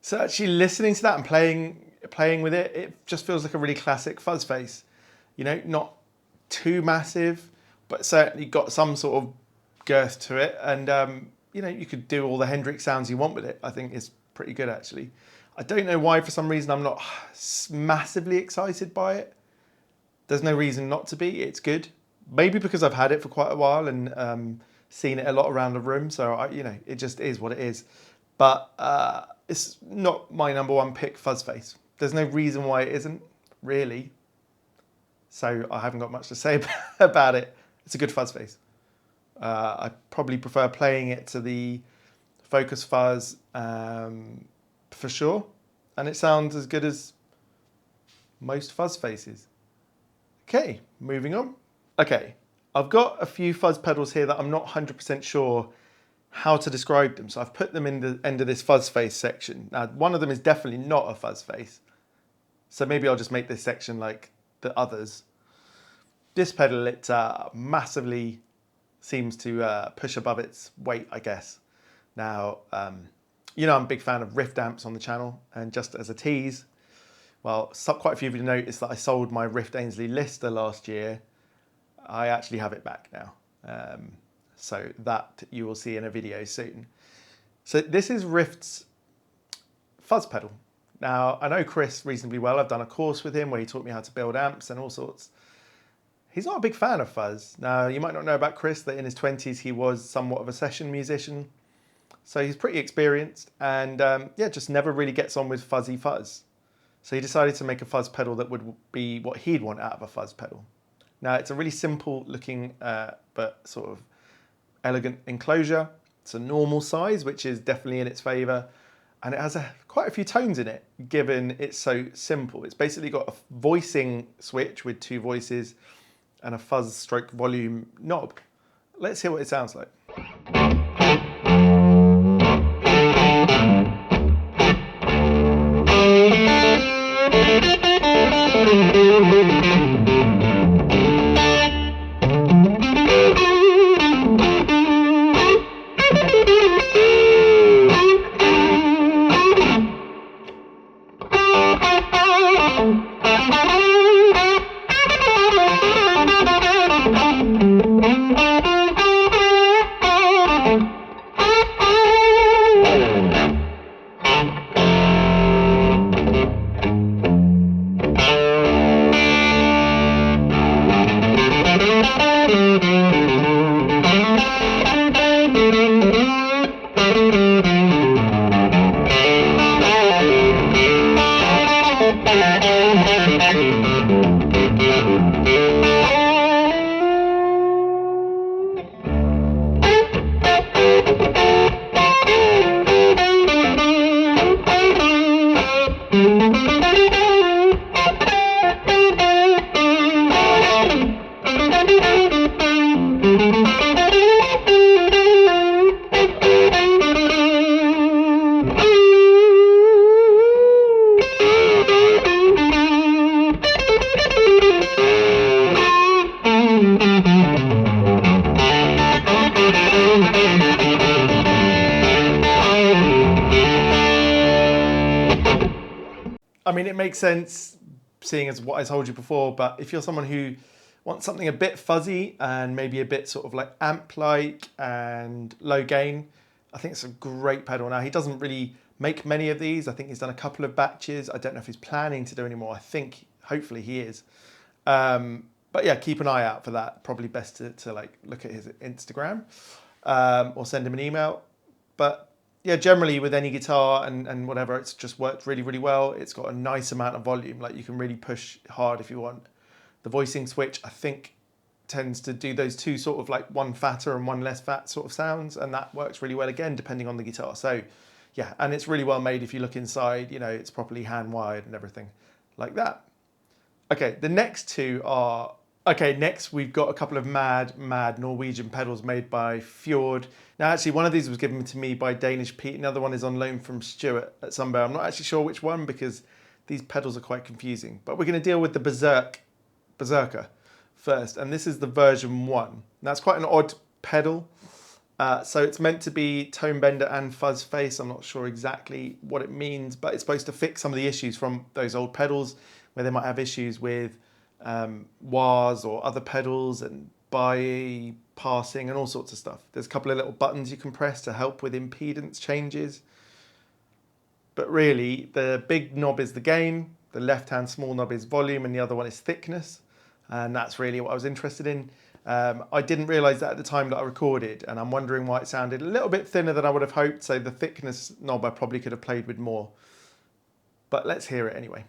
So actually listening to that and playing with it, it just feels like a really classic fuzz face. You know, not too massive, but certainly got some sort of girth to it. And you know, you could do all the Hendrix sounds you want with it. I think it's pretty good actually. I don't know why for some reason I'm not massively excited by it. There's no reason not to be. It's good. Maybe because I've had it for quite a while and seen it a lot around the room. So you know, it just is what it is. But it's not my number one pick fuzz face. There's no reason why it isn't, really. So I haven't got much to say about it. It's a good fuzz face. I probably prefer playing it to the Focus Fuzz for sure. And it sounds as good as most fuzz faces. Okay, moving on. Okay, I've got a few fuzz pedals here that I'm not 100% sure how to describe them. So I've put them in the end of this fuzz face section. Now, one of them is definitely not a fuzz face. So maybe I'll just make this section like the others. This pedal, it massively seems to push above its weight, I guess. Now, you know, I'm a big fan of Rift amps on the channel, and just as a tease, well, quite a few of you noticed that I sold my Rift Ainsley Lister last year. I actually have it back now. So that you will see in a video soon. So this is Rift's fuzz pedal. Now, I know Chris reasonably well. I've done a course with him where he taught me how to build amps and all sorts. He's not a big fan of fuzz. Now, you might not know about Chris that in his 20s he was somewhat of a session musician. So he's pretty experienced and yeah, just never really gets on with fuzzy fuzz. So he decided to make a fuzz pedal that would be what he'd want out of a fuzz pedal. Now, it's a really simple looking but sort of elegant enclosure. It's a normal size, which is definitely in its favor. And it has quite a few tones in it, given it's so simple. It's basically got a voicing switch with 2 voices and a fuzz stroke volume knob. Let's hear what it sounds like. I mean, it makes sense seeing as what I told you before, but if you're someone who wants something a bit fuzzy and maybe a bit sort of like amp-like and low gain, I think it's a great pedal. Now, he doesn't really make many of these. I think he's done a couple of batches. I don't know if he's planning to do any more. I think, hopefully he is. But But yeah, keep an eye out for that. Probably best to like look at his Instagram or send him an email. But yeah, generally with any guitar and whatever, it's just worked really, really well. It's got a nice amount of volume. Like you can really push hard if you want. The voicing switch, I think, tends to do those two sort of like one fatter and one less fat sort of sounds. And that works really well again, depending on the guitar. So yeah, and it's really well made. If you look inside, you know, it's properly hand wired and everything like that. Okay, the next two are, okay, next we've got a couple of mad Norwegian pedals made by Fjord. Now actually one of these was given to me by Danish Pete, another one is on loan from Stuart at Sunbear. I'm not actually sure which one because these pedals are quite confusing. But we're going to deal with the Berserker first, and this is the version 1. Now it's quite an odd pedal. So it's meant to be Tonebender and Fuzz face. I'm not sure exactly what it means, but it's supposed to fix some of the issues from those old pedals where they might have issues with wahs or other pedals and bypassing and all sorts of stuff. There's a couple of little buttons you can press to help with impedance changes. But really, the big knob is the gain, the left-hand small knob is volume, and the other one is thickness. And that's really what I was interested in. I didn't realise that at the time that I recorded, and I'm wondering why it sounded a little bit thinner than I would have hoped. So the thickness knob I probably could have played with more. But let's hear it anyway.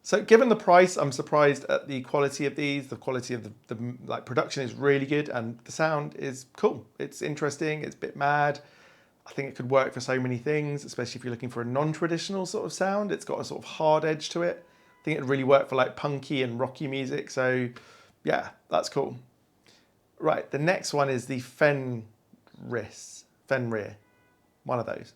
So given the price, I'm surprised at the quality of these. The quality of the like production is really good and the sound is cool. It's interesting, it's a bit mad. I think it could work for so many things, especially if you're looking for a non-traditional sort of sound. It's got a sort of hard edge to it. I think it'd really work for like punky and rocky music. So yeah, that's cool. Right, the next one is the Fenrir, one of those.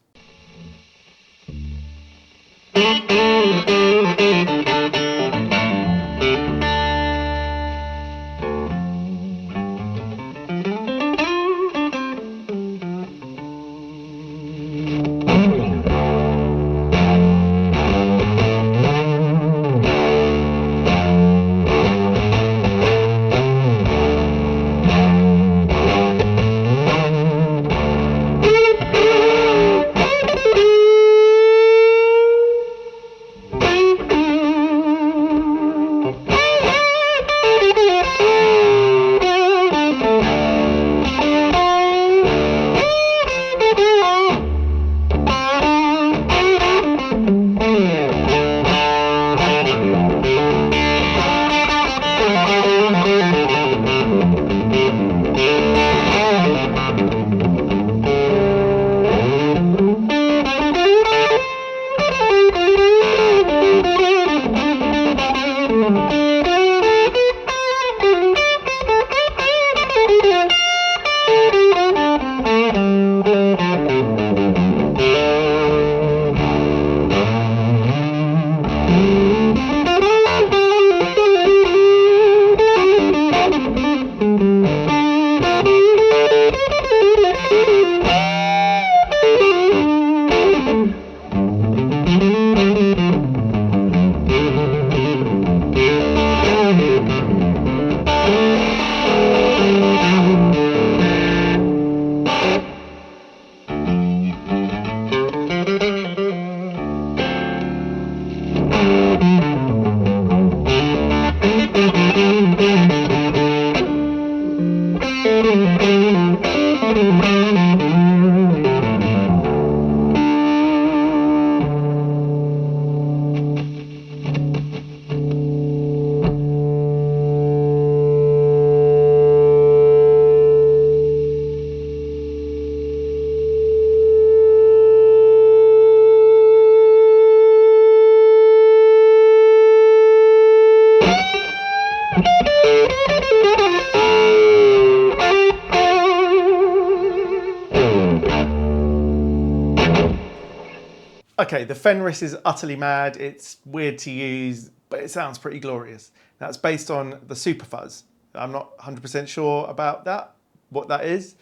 Okay, the Fenris is utterly mad. It's weird to use, but it sounds pretty glorious. That's based on the Super Fuzz. I'm not 100% sure about that, what that is,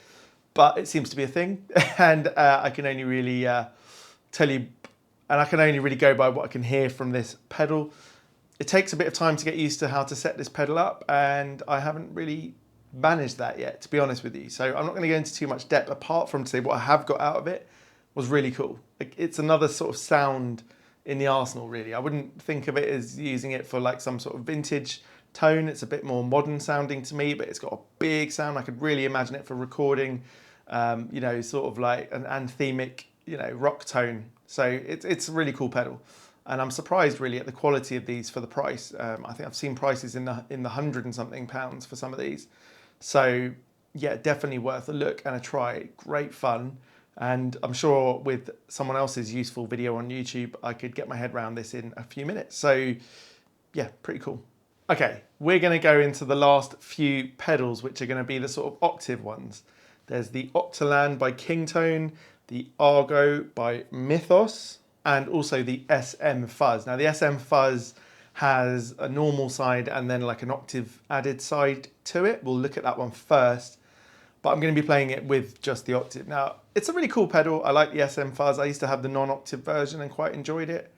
but it seems to be a thing. And I can only really tell you, and I can only really go by what I can hear from this pedal. It takes a bit of time to get used to how to set this pedal up, and I haven't really managed that yet, to be honest with you. So I'm not going to go into too much depth, apart from to say what I have got out of it was really cool. It's another sort of sound in the arsenal, really. I wouldn't think of it as using it for like some sort of vintage tone. It's a bit more modern sounding to me, but it's got a big sound. I could really imagine it for recording, you know, sort of like an anthemic, you know, rock tone. So it's a really cool pedal. And I'm surprised really at the quality of these for the price. I think I've seen prices in the £100 and something for some of these. So yeah, definitely worth a look and a try. Great fun. And I'm sure with someone else's useful video on YouTube, I could get my head around this in a few minutes. So yeah, pretty cool. Okay, we're going to go into the last few pedals, which are going to be the sort of octave ones. There's the Octaland by Kingtone, the Argo by Mythos, and also the SM Fuzz. Now the SM Fuzz has a normal side and then like an octave added side to it. We'll look at that one first, but I'm going to be playing it with just the octave. Now, it's a really cool pedal. I like the SM Fuzz. I used to have the non-octave version and quite enjoyed it.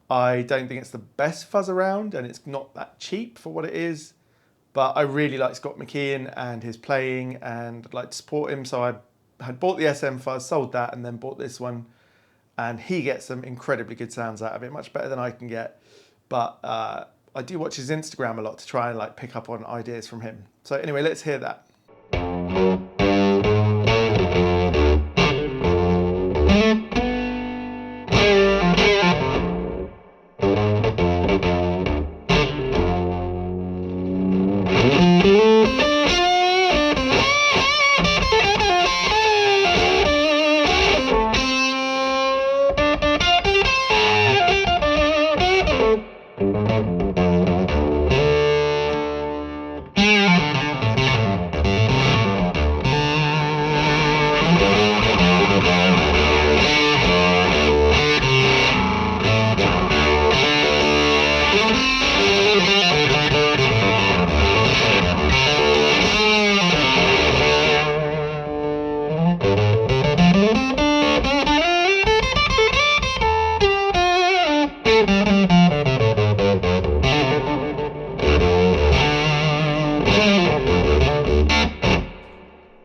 I don't think it's the best fuzz around, and it's not that cheap for what it is, but I really like Scott McKeon and his playing, and I'd like to support him. So I had bought the SM Fuzz, sold that, and then bought this one, and he gets some incredibly good sounds out of it, much better than I can get. But I do watch his Instagram a lot to try and like pick up on ideas from him. So anyway, let's hear that.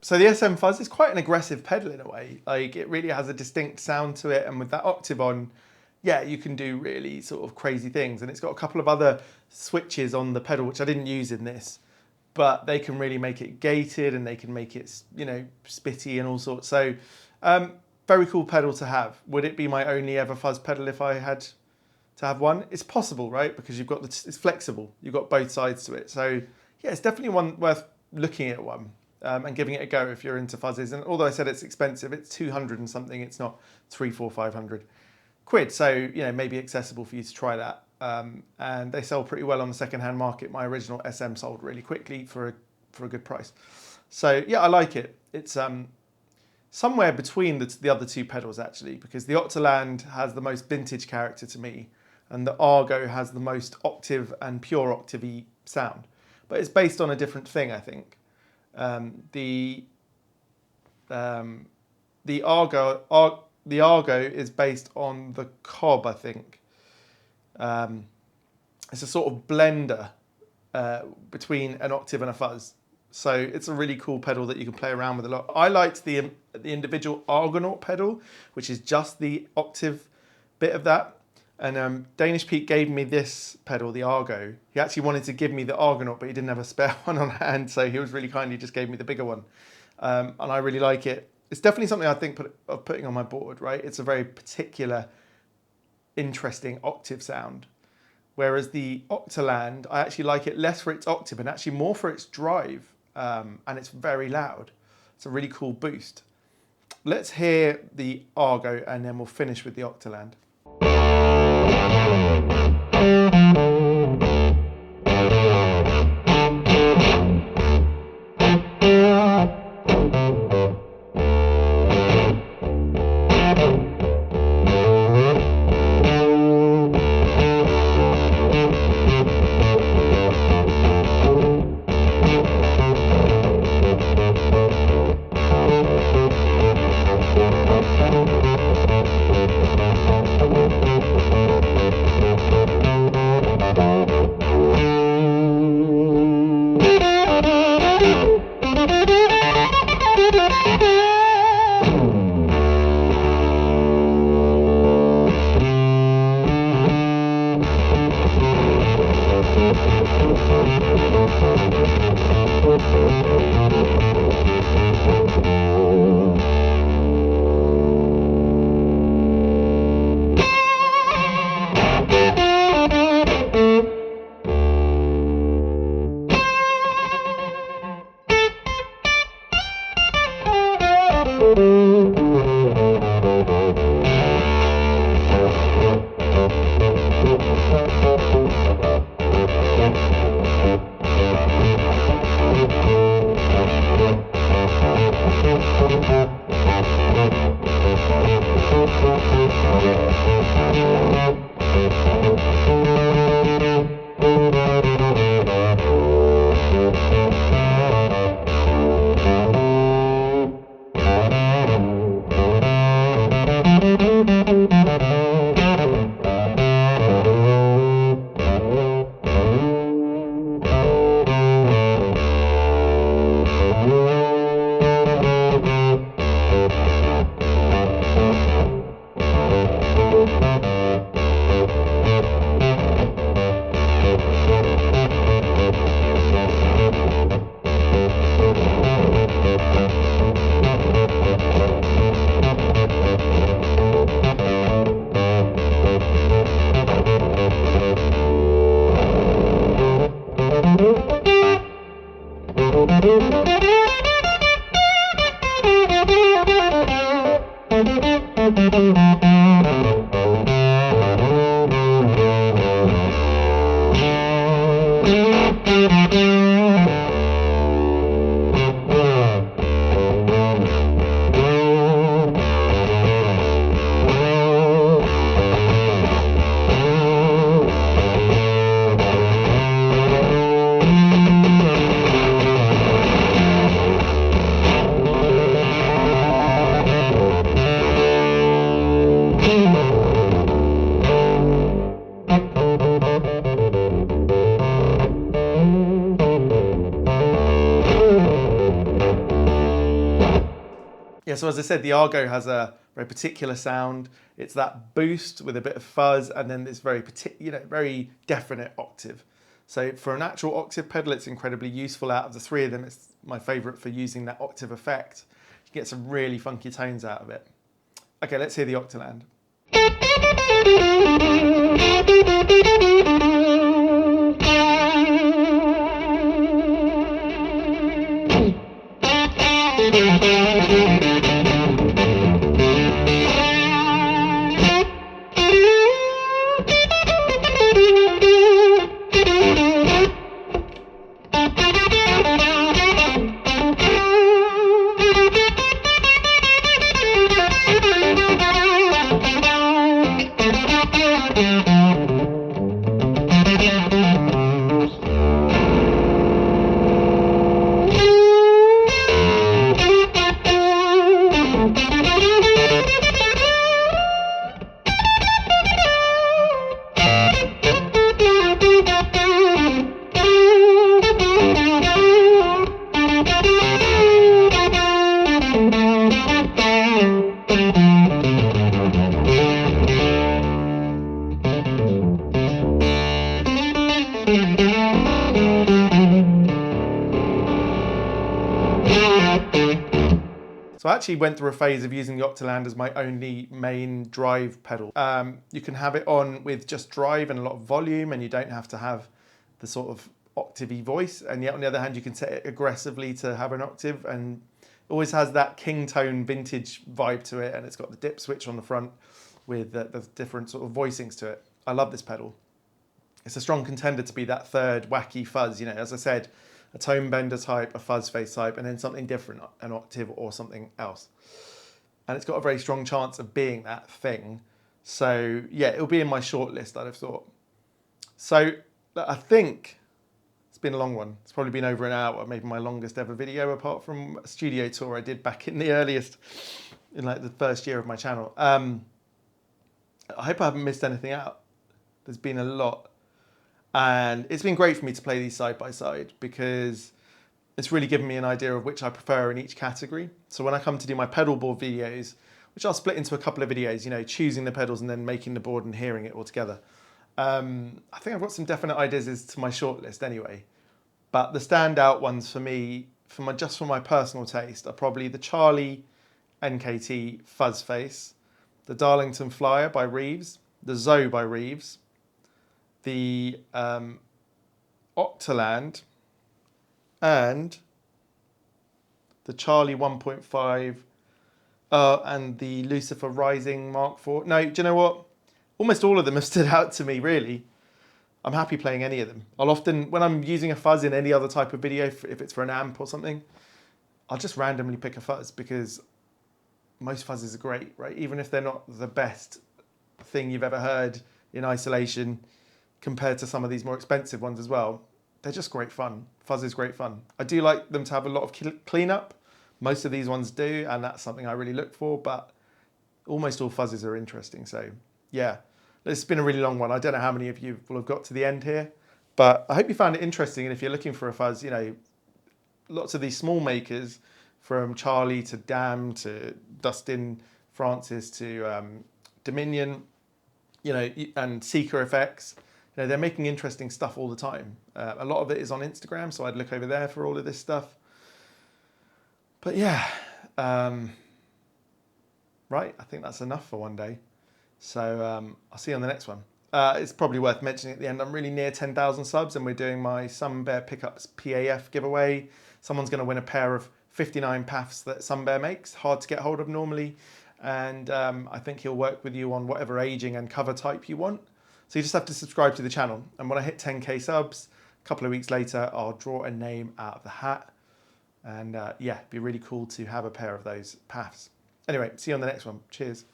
So the SM Fuzz is quite an aggressive pedal in a way. Like it really has a distinct sound to it, and with that octave on, yeah, you can do really sort of crazy things. And it's got a couple of other switches on the pedal, which I didn't use in this, but they can really make it gated and they can make it, you know, spitty and all sorts. So very cool pedal to have. Would it be my only ever fuzz pedal if I had to have one? It's possible, right? Because you've got it's flexible. You've got both sides to it. So yeah, it's definitely one worth looking at one. And giving it a go if you're into fuzzes. And although I said it's expensive, it's 200 and something, it's not 300, 400, 500 quid. So, you know, maybe accessible for you to try that. And they sell pretty well on the secondhand market. My original SM sold really quickly for a good price. So yeah, I like it. It's somewhere between the other two pedals actually, because the Octaland has the most vintage character to me, and the Argo has the most octave and pure octave-y sound. But it's based on a different thing, I think. The Argo is based on the Cob, I think. It's a sort of blender between an octave and a fuzz. So it's a really cool pedal that you can play around with a lot. I liked the individual Argonaut pedal, which is just the octave bit of that. And Danish Pete gave me this pedal, the Argo. He actually wanted to give me the Argonaut, but he didn't have a spare one on hand, so he was really kind. He just gave me the bigger one. and I really like it. It's definitely something I think of putting on my board, right? It's a very particular, interesting octave sound. Whereas the Octaland, I actually like it less for its octave and actually more for its drive, and it's very loud. It's a really cool boost. Let's hear the Argo and then we'll finish with the Octaland. Yeah, so as I said, the Argo has a very particular sound. It's that boost with a bit of fuzz and then this very very definite octave. So for an actual octave pedal, it's incredibly useful. Out of the three of them, it's my favorite for using that octave effect. You get some really funky tones out of it. Okay, let's hear the Octaland. So I actually went through a phase of using the Octaland as my only main drive pedal. You can have it on with just drive and a lot of volume, and you don't have to have the sort of octavey voice. And yet on the other hand, you can set it aggressively to have an octave, and it always has that Kingtone vintage vibe to it, and it's got the dip switch on the front with the different sort of voicings to it. I love this pedal. It's a strong contender to be that third wacky fuzz, you know, as I said, a Tonebender type, a fuzz face type, and then something different, an octave or something else. And it's got a very strong chance of being that thing. So yeah, it'll be in my short list, I'd have thought. So I think it's been a long one. It's probably been over an hour, maybe my longest ever video, apart from a studio tour I did back in the earliest, in like the first year of my channel. I hope I haven't missed anything out. There's been a lot. And it's been great for me to play these side by side because it's really given me an idea of which I prefer in each category. So when I come to do my pedal board videos, which I'll split into a couple of videos, you know, choosing the pedals and then making the board and hearing it all together. I think I've got some definite ideas as to my shortlist anyway. But the standout ones for me, just for my personal taste, are probably the Charlie NKT Fuzz Face, the Darlington Flyer by Reeves, the ZO by Reeves, the Octaland, and the Charlie 1.5 and the Lucifer Rising Mark IV. No, do you know what? Almost all of them have stood out to me, really. I'm happy playing any of them. I'll often, when I'm using a fuzz in any other type of video, if it's for an amp or something, I'll just randomly pick a fuzz because most fuzzes are great, right? Even if they're not the best thing you've ever heard in isolation, compared to some of these more expensive ones as well, they're just great fun. Fuzz is great fun. I do like them to have a lot of cleanup. Most of these ones do, and that's something I really look for, but almost all fuzzes are interesting. So yeah, it's been a really long one. I don't know how many of you will have got to the end here, but I hope you found it interesting. And if you're looking for a fuzz, you know, lots of these small makers, from Charlie to Dam to Dustin Francis to Dominion, you know, and Seeker Effects, you know, they're making interesting stuff all the time. A lot of it is on Instagram, so I'd look over there for all of this stuff. But yeah, right, I think that's enough for one day. So I'll see you on the next one. It's probably worth mentioning at the end, I'm really near 10,000 subs and we're doing my Sunbear Pickups PAF giveaway. Someone's going to win a pair of 59 PAFs that Sunbear makes, hard to get hold of normally. And I think he'll work with you on whatever aging and cover type you want. So you just have to subscribe to the channel. And when I hit 10K subs, a couple of weeks later, I'll draw a name out of the hat. And yeah, it'd be really cool to have a pair of those PAFs. Anyway, see you on the next one. Cheers.